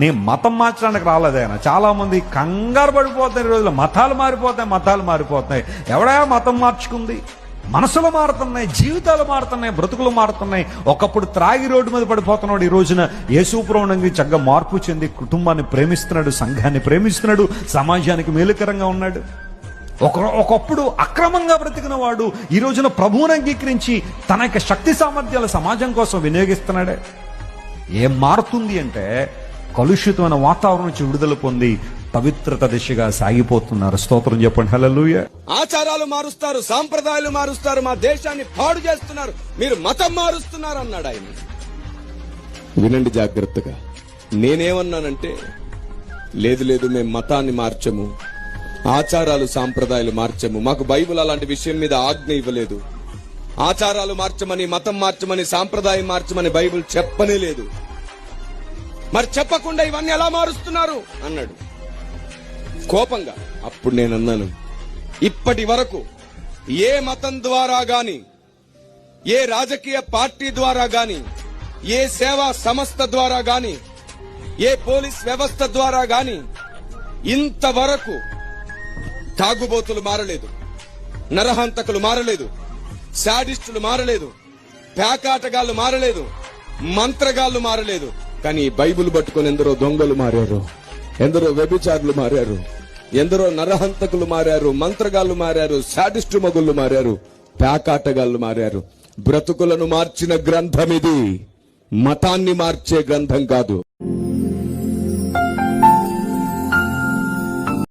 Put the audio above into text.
నేను మతం మార్చడానికి రాలేదు ఆయన. చాలా మంది కంగారు పడిపోతాయి, ఈ రోజుల్లో మతాలు మారిపోతాయి. ఎవడా మతం మార్చుకుంది? మనసులు మారుతున్నాయి, జీవితాలు మారుతున్నాయి, బ్రతుకులు మారుతున్నాయి. ఒకప్పుడు త్రాగి రోడ్డు మీద పడిపోతున్నాడు, ఈ రోజున యేసు ప్రభువునందు చక్కగా మార్పు చెంది కుటుంబాన్ని ప్రేమిస్తున్నాడు, సంఘాన్ని ప్రేమిస్తున్నాడు, సమాజానికి మేలుకరంగా ఉన్నాడు. ఒకప్పుడు అక్రమంగా బ్రతికిన వాడు ఈ రోజున ప్రభువుని అంగీకరించి తన యొక్క శక్తి సామర్థ్యాల సమాజం కోసం వినియోగిస్తున్నాడే. ఏం మారుతుంది అంటే కలుషితమైన వాతావరణం నుంచి విడుదల పొంది పవిత్రత దిశగా సాగిపోతున్నారు. స్తోత్రం చెప్పండి, హల్లెలూయా. ఆచారాలు మారుస్తారు, సాంప్రదాయాలు మారుస్తారు, మా దేశాన్ని పాడు చేస్తున్నారు, మీరు మతం మారుస్తున్నారు అన్నాడు ఆయన. వినండి జాగ్రత్తగా. నేనేమన్నానంటే, లేదు మేము మతాన్ని మార్చము, ఆచారాలు సాంప్రదాయాలు మార్చము, మాకు బైబిల్ అలాంటి విషయం మీద ఆజ్ఞ ఇవ్వలేదు. ఆచారాలు మార్చమని, మతం మార్చమని, సాంప్రదాయం మార్చమని బైబిల్ చెప్పనే లేదు. మరి చెప్పకుండా ఇవన్నీ ఎలా మారుస్తున్నారు అన్నాడు కోపంగా. అప్పుడు నేను అన్నాను, ఇప్పటి వరకు ఏ మతం ద్వారా గాని, ఏ రాజకీయ పార్టీ ద్వారా గాని, ఏ సేవా సంస్థ ద్వారా గాని, ఏ పోలీస్ వ్యవస్థ ద్వారా గాని ఇంతవరకు తాగుబోతులు మారలేదు, నరహంతకులు మారలేదు, శాడిస్టులు మారలేదు, పేకాటగాళ్లు మారలేదు, మంత్రగాళ్లు మారలేదు. కానీ బైబిల్ పట్టుకుని ఎందరో దొంగలు మారారు, ఎందరో వ్యభిచారులు మారారు, ఎందరో నరహంతకులు మారారు, మంత్రగాళ్లు మారారు, శాడిస్టు మగుళ్ళు మారారు, పేకాటగాళ్లు మారారు. బ్రతుకులను మార్చిన గ్రంథం ఇది, మతాన్ని మార్చే గ్రంథం కాదు.